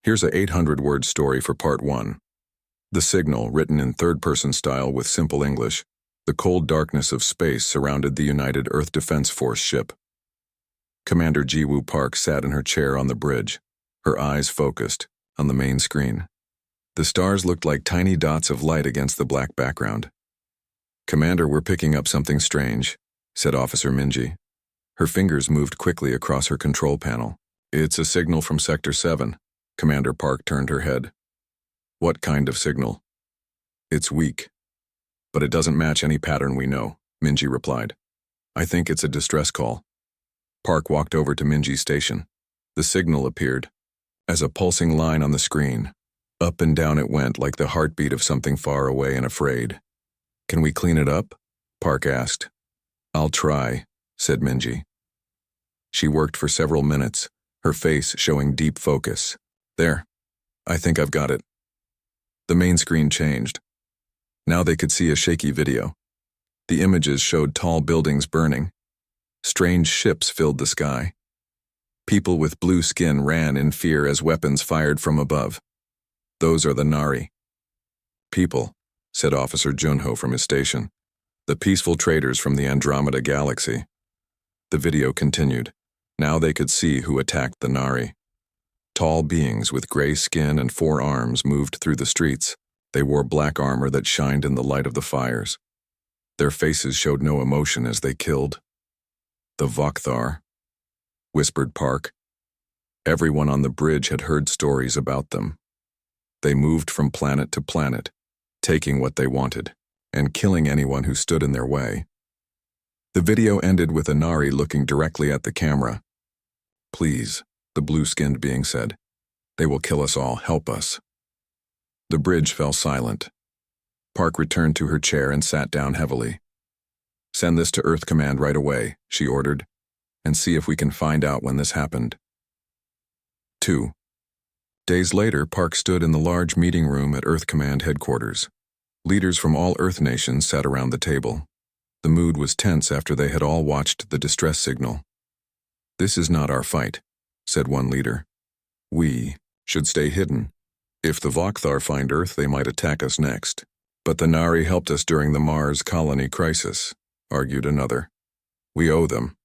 Here's a 800-word story for Part 1. The signal, written in third-person style with simple English. The cold darkness of space surrounded the United Earth Defense Force ship. Commander Jiwoo Park sat in her chair on the bridge, her eyes focused on the main screen. The stars looked like tiny dots of light against the black background. "Commander, we're picking up something strange," said Officer Minji. Her fingers moved quickly across her control panel. "It's a signal from Sector 7. Commander Park turned her head. "What kind of signal?" "It's weak. But it doesn't match any pattern we know," Minji replied. "I think it's a distress call." Park walked over to Minji's station. The signal appeared as a pulsing line on the screen. Up and down it went like the heartbeat of something far away and afraid. "Can we clean it up?" Park asked. "I'll try," said Minji. She worked for several minutes, her face showing deep focus. "There. I think I've got it." The main screen changed. Now they could see a shaky video. The images showed tall buildings burning. Strange ships filled the sky. People with blue skin ran in fear as weapons fired from above. "Those are the Nari." "People," said Officer Junho from his station. "The peaceful traders from the Andromeda Galaxy." The video continued. Now they could see who attacked the Nari. Tall beings with gray skin and 4 arms moved through the streets. They wore black armor that shined in the light of the fires. Their faces showed no emotion as they killed. "The Vokthar," whispered Park. Everyone on the bridge had heard stories about them. They moved from planet to planet, taking what they wanted, and killing anyone who stood in their way. The video ended with a Nari looking directly at the camera. "Please," the blue-skinned being said. "They will kill us all. Help us." The bridge fell silent. Park returned to her chair and sat down heavily. "Send this to Earth Command right away," she ordered, "and see if we can find out when this happened." 2 days later, Park stood in the large meeting room at Earth Command headquarters. Leaders from all Earth nations sat around the table. The mood was tense after they had all watched the distress signal. "This is not our fight," said one leader. "We should stay hidden. If the Vokthar find Earth, they might attack us next. But the Nari helped us during the Mars colony crisis," argued another. "We owe them."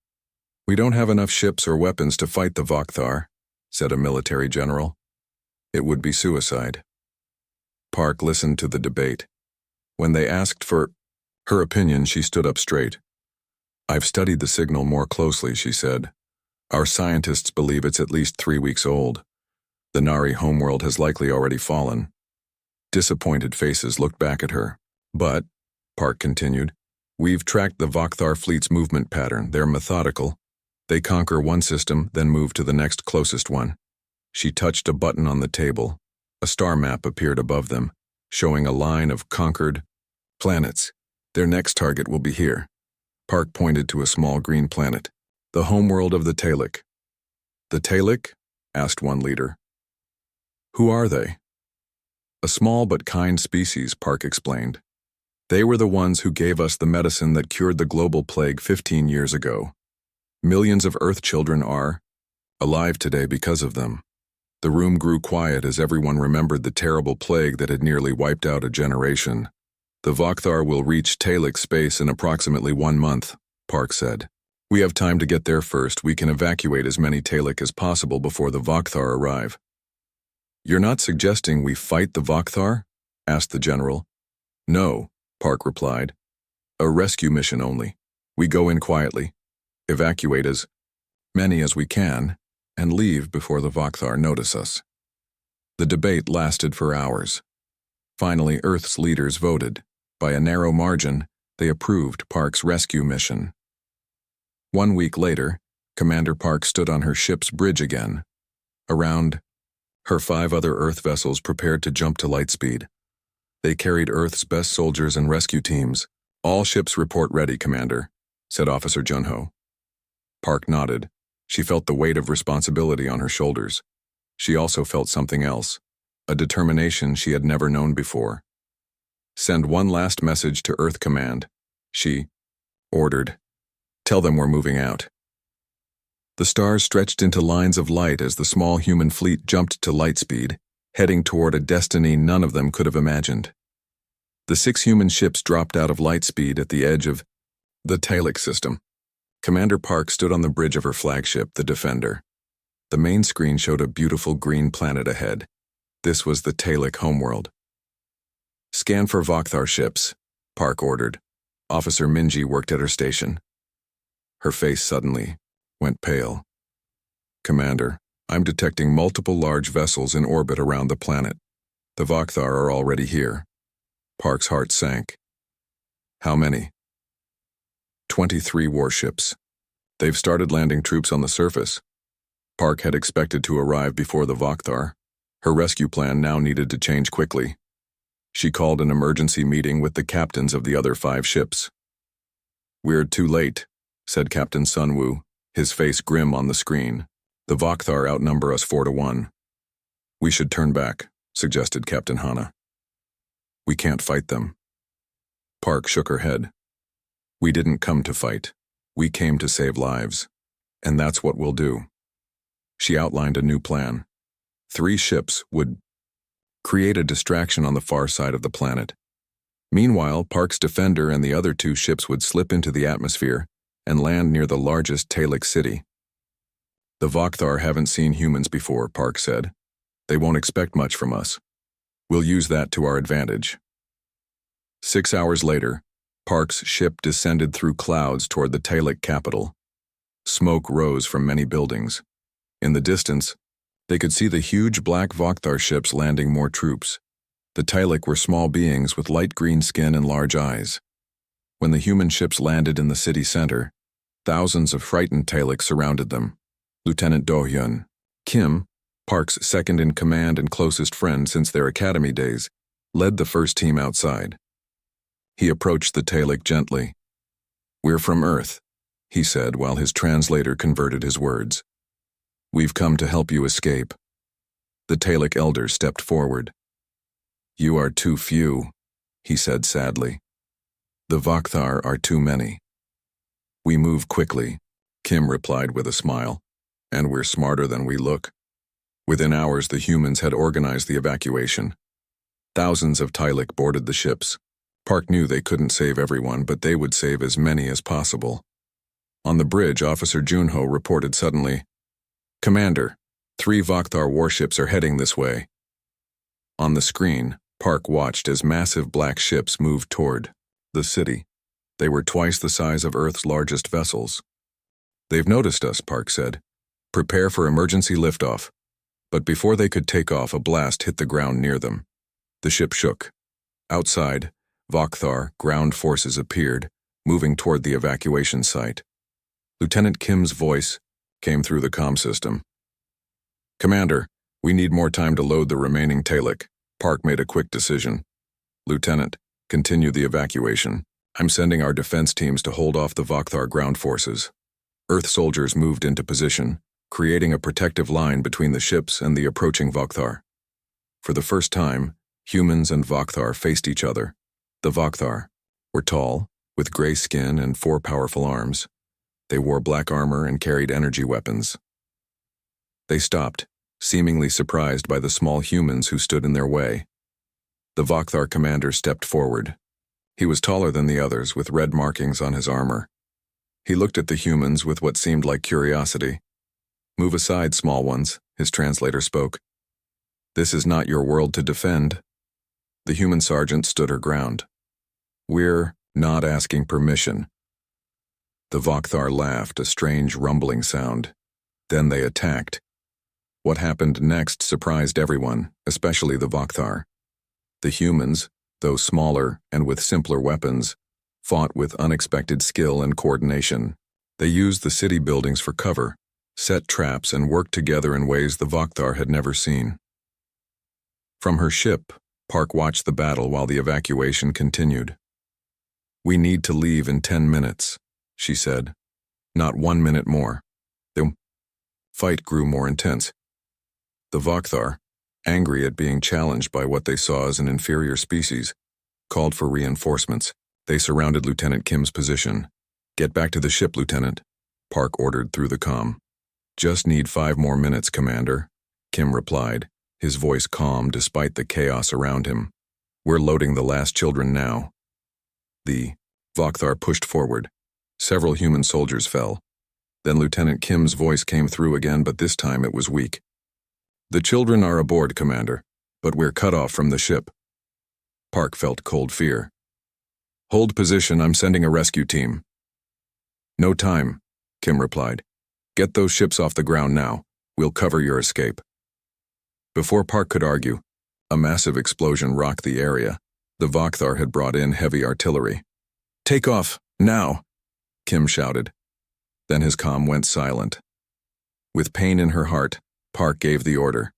"We don't have enough ships or weapons to fight the Vokthar," said a military general. "It would be suicide." Park listened to the debate. When they asked for her opinion, she stood up straight. "I've studied the signal more closely," she said. "Our scientists believe it's at least 3 weeks old. The Nari homeworld has likely already fallen." Disappointed faces looked back at her. "But," Park continued, "we've tracked the Vokthar fleet's movement pattern. They're methodical. They conquer one system, then move to the next closest one." She touched a button on the table. A star map appeared above them, showing a line of conquered planets. "Their next target will be here." Park pointed to a small green planet. "The homeworld of the Talic." "The Talic?" asked one leader. "Who are they?" "A small but kind species," Park explained. "They were the ones who gave us the medicine that cured the global plague 15 years ago. Millions of Earth children are alive today because of them." The room grew quiet as everyone remembered the terrible plague that had nearly wiped out a generation. "The Vokthar will reach Talic space in approximately 1 month, Park said. "We have time to get there first. We can evacuate as many Talic as possible before the Vokthar arrive." "You're not suggesting we fight the Vokthar?" asked the general. "No," Park replied. "A rescue mission only. We go in quietly, evacuate as many as we can, and leave before the Vokthar notice us." The debate lasted for hours. Finally, Earth's leaders voted. By a narrow margin, they approved Park's rescue mission. 1 week later, Commander Park stood on her ship's bridge again. Around her 5 other Earth vessels prepared to jump to light speed. They carried Earth's best soldiers and rescue teams. "All ships report ready, Commander," said Officer Junho. Park nodded. She felt the weight of responsibility on her shoulders. She also felt something else, a determination she had never known before. "Send one last message to Earth Command," she ordered. "Tell them we're moving out." The stars stretched into lines of light as the small human fleet jumped to light speed, heading toward a destiny none of them could have imagined. The 6 human ships dropped out of light speed at the edge of the Talic system. Commander Park stood on the bridge of her flagship, the Defender. The main screen showed a beautiful green planet ahead. This was the Talic homeworld. "Scan for Vokthar ships," Park ordered. Officer Minji worked at her station. Her face suddenly went pale. "Commander, I'm detecting multiple large vessels in orbit around the planet. The Vokthar are already here." Park's heart sank. "How many?" 23 warships. They've started landing troops on the surface." Park had expected to arrive before the Vokthar. Her rescue plan now needed to change quickly. She called an emergency meeting with the captains of the other 5 ships. "We're too late," said Captain Sunwoo, his face grim on the screen. "The Vokthar outnumber us 4-1. "We should turn back," suggested Captain Hana. "We can't fight them." Park shook her head. "We didn't come to fight. We came to save lives. And that's what we'll do." She outlined a new plan. 3 ships would create a distraction on the far side of the planet. Meanwhile, Park's Defender and the other 2 ships would slip into the atmosphere and land near the largest Talic city. "The Vokthar haven't seen humans before," Park said. "They won't expect much from us. We'll use that to our advantage." 6 hours later, Park's ship descended through clouds toward the Talic capital. Smoke rose from many buildings. In the distance, they could see the huge black Vokthar ships landing more troops. The Talic were small beings with light green skin and large eyes. When the human ships landed in the city center, thousands of frightened Talic surrounded them. Lieutenant Do-hyun, Kim, Park's second-in-command and closest friend since their academy days, led the first team outside. He approached the Talic gently. "We're from Earth," he said while his translator converted his words. "We've come to help you escape." The Talic elder stepped forward. "You are too few," he said sadly. "The Vokthar are too many." "We move quickly," Kim replied with a smile. "And we're smarter than we look." Within hours, the humans had organized the evacuation. Thousands of Talic boarded the ships. Park knew they couldn't save everyone, but they would save as many as possible. On the bridge, Officer Junho reported suddenly, "Commander, 3 Vokthar warships are heading this way." On the screen, Park watched as massive black ships moved toward the city. They were twice the size of Earth's largest vessels. "They've noticed us," Park said. "Prepare for emergency liftoff." But before they could take off, a blast hit the ground near them. The ship shook. Outside, Vokthar ground forces appeared, moving toward the evacuation site. Lieutenant Kim's voice came through the comm system. "Commander, we need more time to load the remaining Talic." Park made a quick decision. "Lieutenant, continue the evacuation. I'm sending our defense teams to hold off the Vokthar ground forces." Earth soldiers moved into position, creating a protective line between the ships and the approaching Vokthar. For the first time, humans and Vokthar faced each other. The Vokthar were tall, with gray skin and 4 powerful arms. They wore black armor and carried energy weapons. They stopped, seemingly surprised by the small humans who stood in their way. The Vokthar commander stepped forward. He was taller than the others, with red markings on his armor. He looked at the humans with what seemed like curiosity. "Move aside, small ones," his translator spoke. "This is not your world to defend." The human sergeant stood her ground. "We're not asking permission." The Vokthar laughed, a strange rumbling sound. Then they attacked. What happened next surprised everyone, especially the Vokthar. The humans, though smaller and with simpler weapons, fought with unexpected skill and coordination. They used the city buildings for cover, set traps, and worked together in ways the Vokthar had never seen. From her ship, Park watched the battle while the evacuation continued. "We need to leave in 10 minutes, she said. "Not 1 minute more." The fight grew more intense. The Vokthar, angry at being challenged by what they saw as an inferior species, called for reinforcements. They surrounded Lieutenant Kim's position. "Get back to the ship, Lieutenant," Park ordered through the comm. Just need 5 more minutes, Commander, Kim replied, his voice calm despite the chaos around him. We're loading the last children now. The Vakthar pushed forward. Several human soldiers fell. Then Lieutenant Kim's voice came through again, but this time it was weak. The children are aboard, Commander, but we're cut off from the ship. Park felt cold fear. Hold position, I'm sending a rescue team. No time, Kim replied. Get those ships off the ground now. We'll cover your escape. Before Park could argue, a massive explosion rocked the area. The Vakthar had brought in heavy artillery. Take off, now, Kim shouted. Then his comm went silent. With pain in her heart, Park gave the order.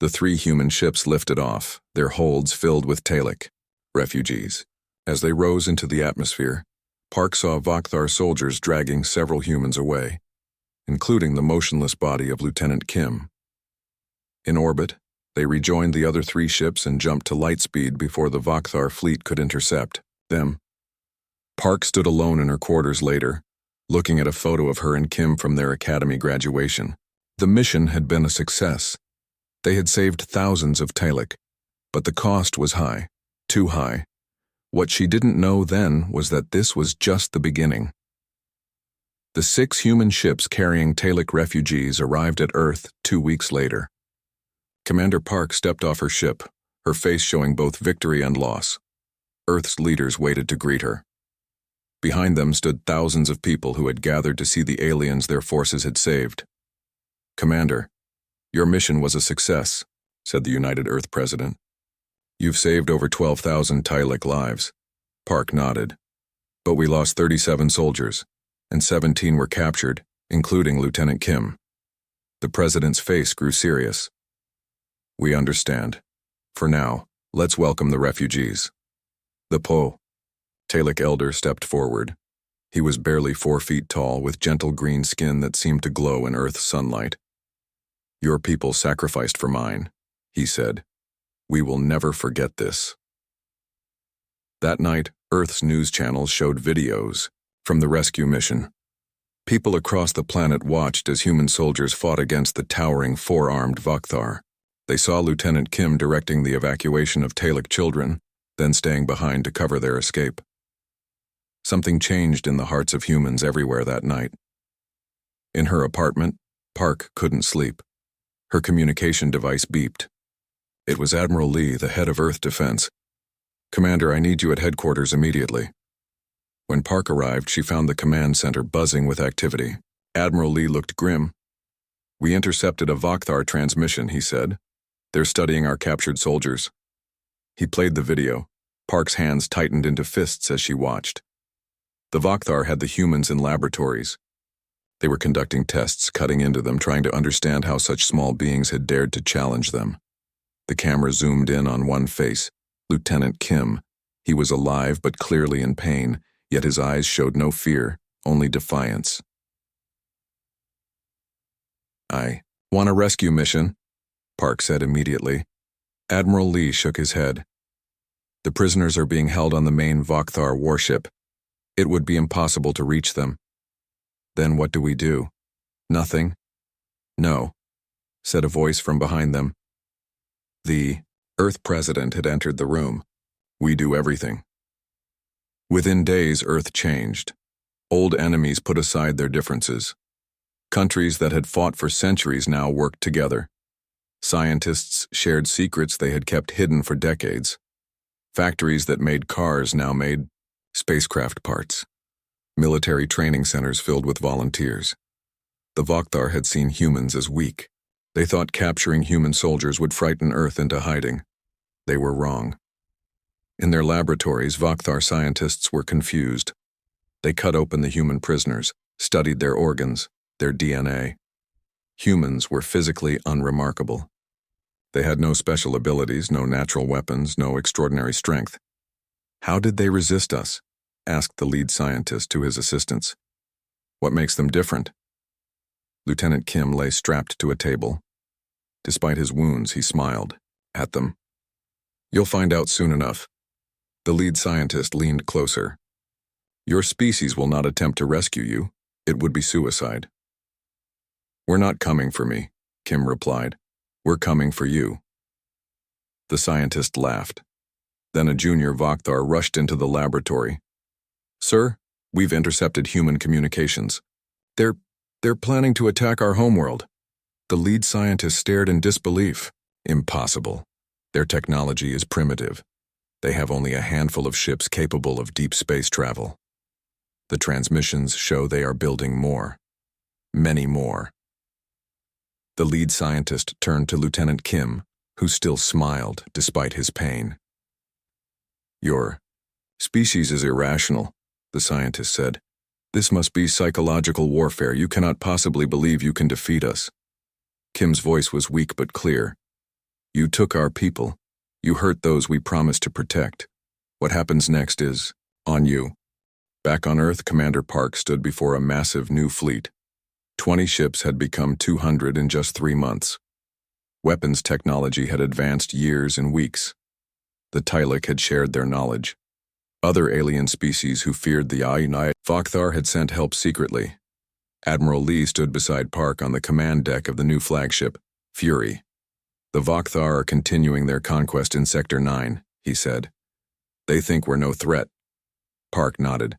The 3 human ships lifted off, their holds filled with Talic, refugees. As they rose into the atmosphere, Park saw Vakthar soldiers dragging several humans away, including the motionless body of Lieutenant Kim. In orbit, they rejoined the other 3 ships and jumped to light speed before the Vakthar fleet could intercept them. Park stood alone in her quarters later, looking at a photo of her and Kim from their academy graduation. The mission had been a success. They had saved thousands of Talic, but the cost was high, too high. What she didn't know then was that this was just the beginning. The 6 human ships carrying Talic refugees arrived at Earth 2 weeks later. Commander Park stepped off her ship, her face showing both victory and loss. Earth's leaders waited to greet her. Behind them stood thousands of people who had gathered to see the aliens their forces had saved. Commander, your mission was a success, said the United Earth President. You've saved over 12,000 Talic lives. Park nodded. But we lost 37 soldiers, and 17 were captured, including Lieutenant Kim. The President's face grew serious. We understand. For now, let's welcome the refugees. The Talic elder stepped forward. He was barely 4 feet tall, with gentle green skin that seemed to glow in Earth's sunlight. Your people sacrificed for mine, he said. We will never forget this. That night, Earth's news channels showed videos from the rescue mission. People across the planet watched as human soldiers fought against the towering 4-armed Vakthar. They saw Lieutenant Kim directing the evacuation of Talic children, then staying behind to cover their escape. Something changed in the hearts of humans everywhere that night. In her apartment, Park couldn't sleep. Her communication device beeped. It was Admiral Lee, the head of Earth Defense. Commander, I need you at headquarters immediately. When Park arrived, she found the command center buzzing with activity. Admiral Lee looked grim. We intercepted a Vakthar transmission, he said. They're studying our captured soldiers. He played the video. Park's hands tightened into fists as she watched. The Vakthar had the humans in laboratories. They were conducting tests, cutting into them, trying to understand how such small beings had dared to challenge them. The camera zoomed in on one face, Lieutenant Kim. He was alive but clearly in pain, yet his eyes showed no fear, only defiance. I want a rescue mission, Park said immediately. Admiral Lee shook his head. The prisoners are being held on the main Vakthar warship. It would be impossible to reach them. Then what do we do? Nothing? No, said a voice from behind them. The Earth President had entered the room. We do everything. Within days, Earth changed. Old enemies put aside their differences. Countries that had fought for centuries now worked together. Scientists shared secrets they had kept hidden for decades. Factories that made cars now made spacecraft parts. Military training centers filled with volunteers. The Vakthar had seen humans as weak. They thought capturing human soldiers would frighten Earth into hiding. They were wrong. In their laboratories, Vakthar scientists were confused. They cut open the human prisoners, studied their organs, their DNA. Humans were physically unremarkable. They had no special abilities, no natural weapons, no extraordinary strength. How did they resist us? Asked the lead scientist to his assistants. What makes them different? Lieutenant Kim lay strapped to a table. Despite his wounds, he smiled at them. You'll find out soon enough. The lead scientist leaned closer. Your species will not attempt to rescue you. It would be suicide. We're not coming for me, Kim replied. We're coming for you. The scientist laughed. Then a junior Vakthar rushed into the laboratory. Sir, we've intercepted human communications. They're planning to attack our homeworld. The lead scientist stared in disbelief. Impossible. Their technology is primitive. They have only a handful of ships capable of deep space travel. The transmissions show they are building more. Many more. The lead scientist turned to Lieutenant Kim, who still smiled despite his pain. Your species is irrational, the scientist said. This must be psychological warfare. You cannot possibly believe you can defeat us. Kim's voice was weak but clear. You took our people. You hurt those we promised to protect. What happens next is on you. Back on Earth, Commander Park stood before a massive new fleet. 20 ships had become 200 in just 3 months. Weapons technology had advanced years and weeks. The Twi'lek had shared their knowledge. Other alien species who feared the United Vakthar had sent help secretly. Admiral Lee stood beside Park on the command deck of the new flagship, Fury. The Vakthar are continuing their conquest in Sector 9, he said. They think we're no threat. Park nodded.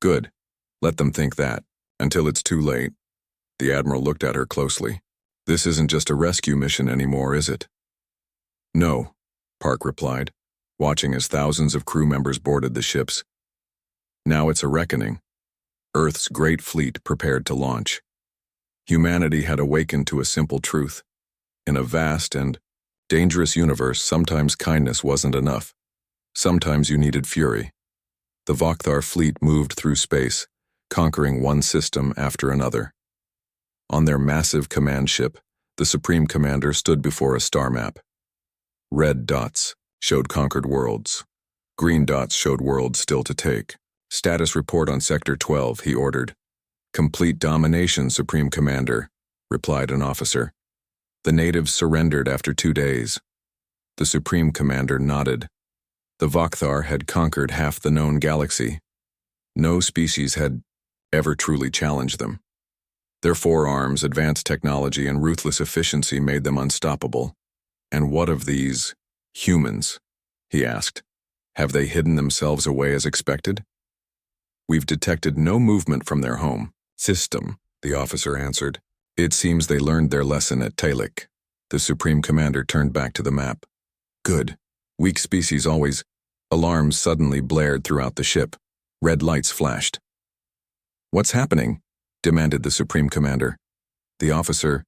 Good. Let them think that, until it's too late. The Admiral looked at her closely. This isn't just a rescue mission anymore, is it? No, Park replied, watching as thousands of crew members boarded the ships. Now it's a reckoning. Earth's great fleet prepared to launch. Humanity had awakened to a simple truth. In a vast and dangerous universe, sometimes kindness wasn't enough. Sometimes you needed fury. The Vakthar fleet moved through space, conquering one system after another. On their massive command ship, the Supreme Commander stood before a star map. Red dots showed conquered worlds. Green dots showed worlds still to take. Status report on Sector 12, he ordered. Complete domination, Supreme Commander, replied an officer. The natives surrendered after 2 days. The Supreme Commander nodded. The Vakthar had conquered half the known galaxy. No species had ever truly challenged them. Their forearms, advanced technology, and ruthless efficiency made them unstoppable. And what of these humans? He asked. Have they hidden themselves away as expected? We've detected no movement from their home system, the officer answered. It seems they learned their lesson at Twi'lek. The Supreme Commander turned back to the map. Good. Weak species always. Alarms suddenly blared throughout the ship. Red lights flashed. What's happening? Demanded the Supreme Commander. The officer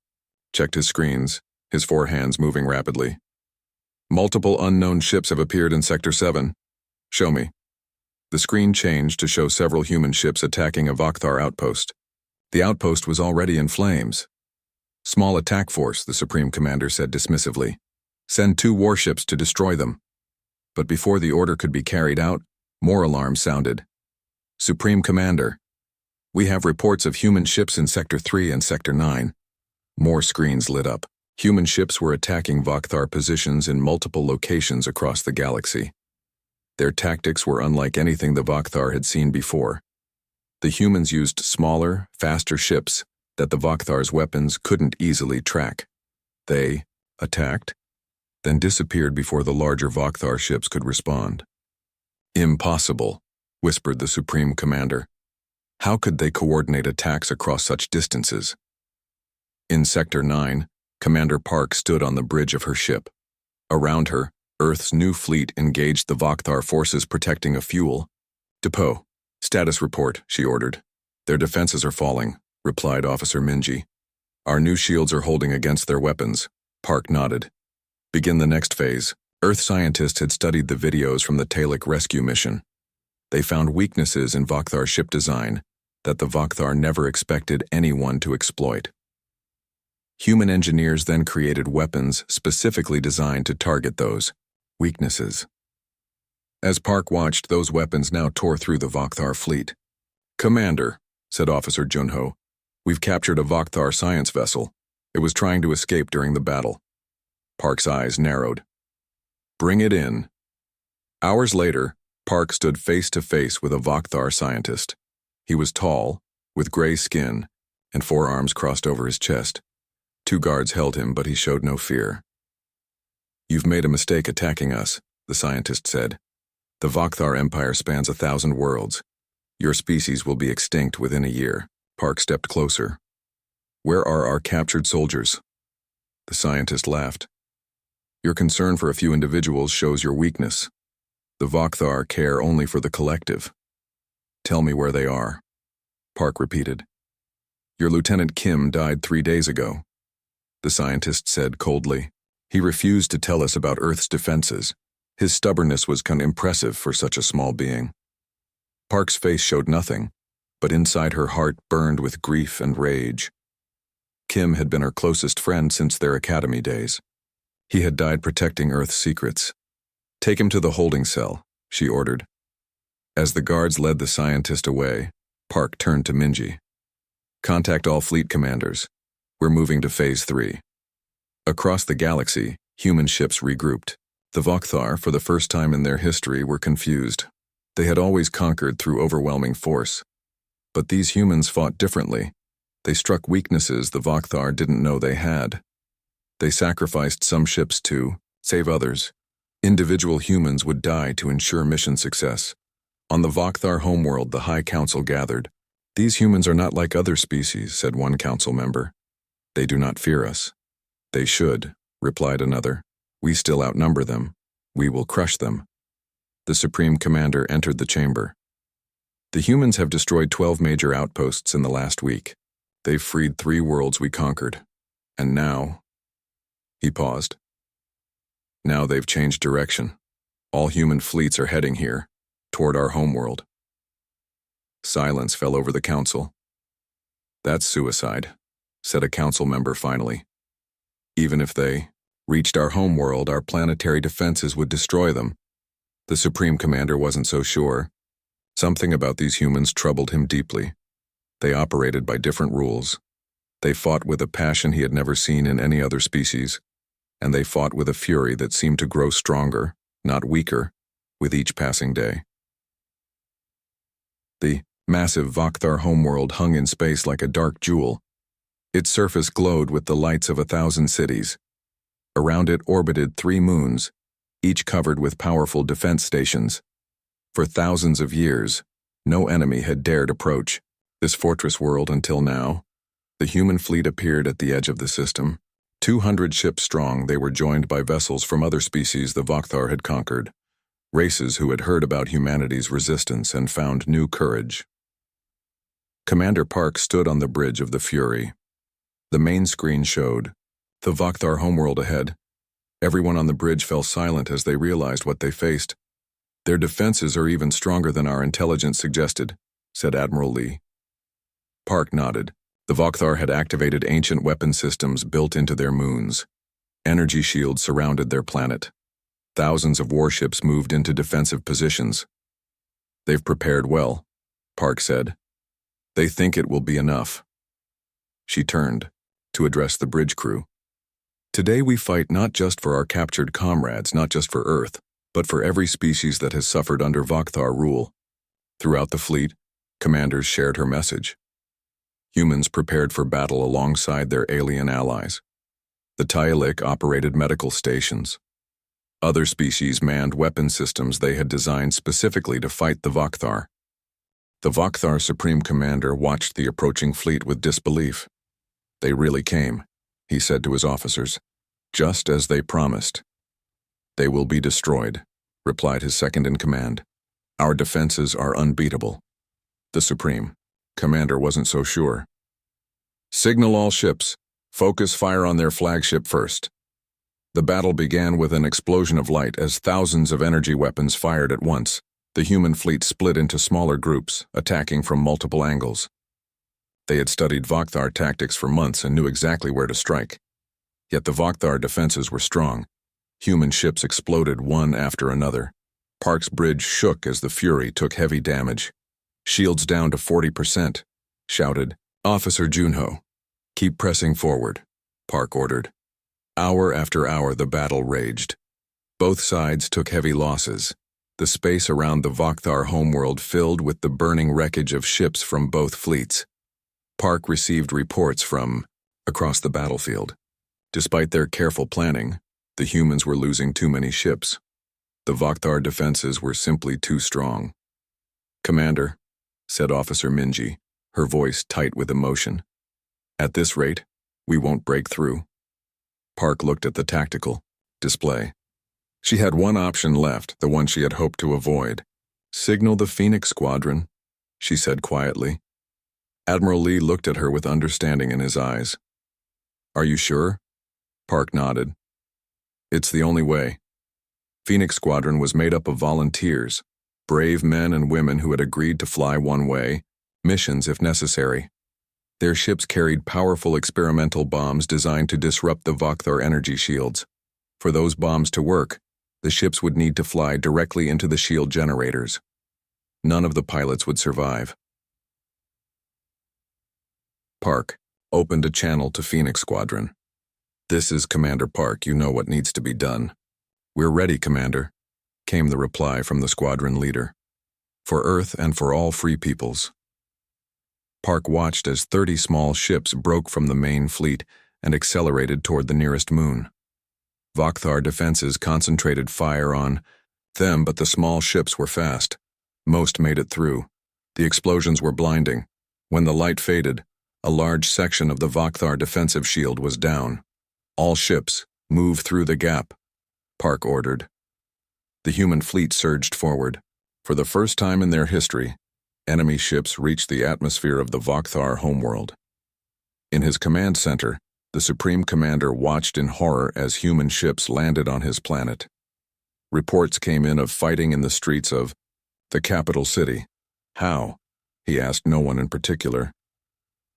checked his screens, his 4 hands moving rapidly. Multiple unknown ships have appeared in Sector 7. Show me. The screen changed to show several human ships attacking a Vakthar outpost. The outpost was already in flames. Small attack force, the Supreme Commander said dismissively. Send 2 warships to destroy them. But before the order could be carried out, more alarms sounded. Supreme Commander, we have reports of human ships in Sector 3 and Sector 9. More screens lit up. Human ships were attacking Vakthar positions in multiple locations across the galaxy. Their tactics were unlike anything the Vakthar had seen before. The humans used smaller, faster ships that the Vakthar's weapons couldn't easily track. They attacked, then disappeared before the larger Vakthar ships could respond. Impossible, whispered the Supreme Commander. How could they coordinate attacks across such distances? In Sector 9, Commander Park stood on the bridge of her ship. Around her, Earth's new fleet engaged the Vakthar forces protecting a fuel depot. Status report, she ordered. Their defenses are falling, replied Officer Minji. Our new shields are holding against their weapons. Park nodded. Begin the next phase. Earth scientists had studied the videos from the Twi'lek rescue mission. They found weaknesses in Vakthar ship design that the Vakthar never expected anyone to exploit. Human engineers then created weapons specifically designed to target those weaknesses. As Park watched, those weapons now tore through the Vakthar fleet. Commander, said Officer Junho, we've captured a Vakthar science vessel. It was trying to escape during the battle. Park's eyes narrowed. Bring it in. Hours later, Park stood face to face with a Vakthar scientist. He was tall, with gray skin, and 4 arms crossed over his chest. 2 guards held him, but he showed no fear. "You've made a mistake attacking us," the scientist said. "The Vakthar Empire spans 1,000 worlds. Your species will be extinct within a year." Park stepped closer. "Where are our captured soldiers?" The scientist laughed. "Your concern for a few individuals shows your weakness. The Vakthar care only for the collective. Tell me where they are." Park repeated. "Your Lieutenant Kim died 3 days ago," the scientist said coldly. "He refused to tell us about Earth's defenses. His stubbornness was impressive for such a small being." Park's face showed nothing, but inside her heart burned with grief and rage. Kim had been her closest friend since their academy days. He had died protecting Earth's secrets. "Take him to the holding cell," she ordered. As the guards led the scientist away, Park turned to Minji. "Contact all fleet commanders. We're moving to Phase 3. Across the galaxy, human ships regrouped. The Vakthar, for the first time in their history, were confused. They had always conquered through overwhelming force. But these humans fought differently. They struck weaknesses the Vakthar didn't know they had. They sacrificed some ships to save others. Individual humans would die to ensure mission success. On the Vakthar homeworld, the High Council gathered. "These humans are not like other species," said one council member. "They do not fear us." "They should," replied another. "We still outnumber them. We will crush them." The Supreme Commander entered the chamber. "The humans have destroyed 12 major outposts in the last week. They've freed 3 worlds we conquered. And now..." He paused. "Now they've changed direction. All human fleets are heading here, toward our homeworld." Silence fell over the council. "That's suicide," said a council member finally. "Even if they reached our homeworld, our planetary defenses would destroy them." The Supreme Commander wasn't so sure. Something about these humans troubled him deeply. They operated by different rules. They fought with a passion he had never seen in any other species, and they fought with a fury that seemed to grow stronger, not weaker, with each passing day. The massive Vakthar homeworld hung in space like a dark jewel. Its surface glowed with the lights of 1,000 cities. Around it orbited 3 moons, each covered with powerful defense stations. For thousands of years, no enemy had dared approach this fortress world until now. The human fleet appeared at the edge of the system. 200 ships strong, they were joined by vessels from other species the Vakthar had conquered, races who had heard about humanity's resistance and found new courage. Commander Park stood on the bridge of the Fury. The main screen showed the Vakthar homeworld ahead. Everyone on the bridge fell silent as they realized what they faced. "Their defenses are even stronger than our intelligence suggested," said Admiral Lee. Park nodded. The Vakthar had activated ancient weapon systems built into their moons. Energy shields surrounded their planet. Thousands of warships moved into defensive positions. "They've prepared well," Park said. "They think it will be enough." She turned to address the bridge crew. "Today we fight not just for our captured comrades, not just for Earth, but for every species that has suffered under Vakthar rule." Throughout the fleet, commanders shared her message. Humans prepared for battle alongside their alien allies. The Tyalik operated medical stations. Other species manned weapon systems they had designed specifically to fight the Vakthar. The Vakthar Supreme Commander watched the approaching fleet with disbelief. "They really came," he said to his officers, "just as they promised." "They will be destroyed," replied his second-in-command. "Our defenses are unbeatable." The Supreme Commander wasn't so sure. "Signal all ships. Focus fire on their flagship first." The battle began with an explosion of light as thousands of energy weapons fired at once. The human fleet split into smaller groups, attacking from multiple angles. They had studied Vakthar tactics for months and knew exactly where to strike. Yet the Vakthar defenses were strong. Human ships exploded one after another. Park's bridge shook as the Fury took heavy damage. "Shields down to 40%, shouted Officer Junho. "Keep pressing forward," Park ordered. Hour after hour the battle raged. Both sides took heavy losses. The space around the Vakthar homeworld filled with the burning wreckage of ships from both fleets. Park received reports from across the battlefield. Despite their careful planning, the humans were losing too many ships. The Vakthar defenses were simply too strong. "Commander," said Officer Minji, her voice tight with emotion, "at this rate, we won't break through." Park looked at the tactical display. She had one option left, the one she had hoped to avoid. "Signal the Phoenix Squadron," she said quietly. Admiral Lee looked at her with understanding in his eyes. "Are you sure?" Park nodded. "It's the only way." Phoenix Squadron was made up of volunteers, brave men and women who had agreed to fly one way, missions if necessary. Their ships carried powerful experimental bombs designed to disrupt the Vakthar energy shields. For those bombs to work, the ships would need to fly directly into the shield generators. None of the pilots would survive. Park opened a channel to Phoenix Squadron. "This is Commander Park. You know what needs to be done." "We're ready, Commander," came the reply from the squadron leader. "For Earth and for all free peoples." Park watched as 30 small ships broke from the main fleet and accelerated toward the nearest moon. Vakthar defenses concentrated fire on them, but the small ships were fast. Most made it through. The explosions were blinding. When the light faded, a large section of the Vakthar defensive shield was down. "All ships, move through the gap," Park ordered. The human fleet surged forward. For the first time in their history, enemy ships reached the atmosphere of the Vakthar homeworld. In his command center, the Supreme Commander watched in horror as human ships landed on his planet. Reports came in of fighting in the streets of the capital city. "How?" he asked no one in particular.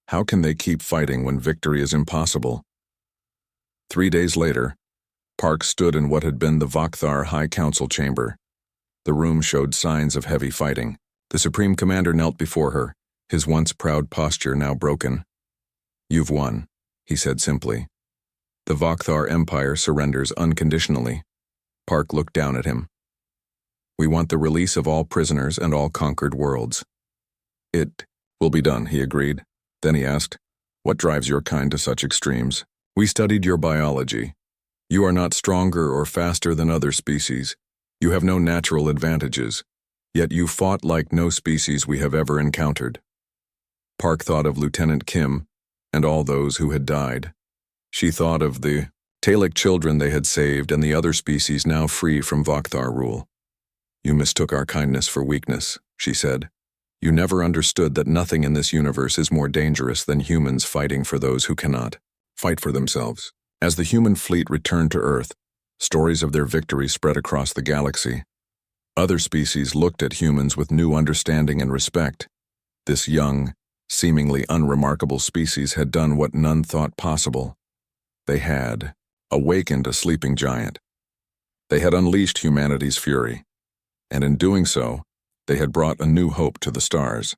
"How can they keep fighting when victory is impossible?" 3 days later, Park stood in what had been the Vakthar High Council chamber. The room showed signs of heavy fighting. The Supreme Commander knelt before her, his once proud posture now broken. "You've won," he said simply. "The Vakthar Empire surrenders unconditionally." Park looked down at him. "We want the release of all prisoners and all conquered worlds." "It will be done," he agreed. Then he asked, "What drives your kind to such extremes?" "We studied your biology. You are not stronger or faster than other species. You have no natural advantages. Yet you fought like no species we have ever encountered." Park thought of Lieutenant Kim and all those who had died. She thought of the Talic children they had saved and the other species now free from Vakthar rule. "You mistook our kindness for weakness," she said. "You never understood that nothing in this universe is more dangerous than humans fighting for those who cannot fight for themselves." As the human fleet returned to Earth, stories of their victory spread across the galaxy. Other species looked at humans with new understanding and respect. This young, seemingly unremarkable species had done what none thought possible. They had awakened a sleeping giant. They had unleashed humanity's fury, and in doing so, they had brought a new hope to the stars.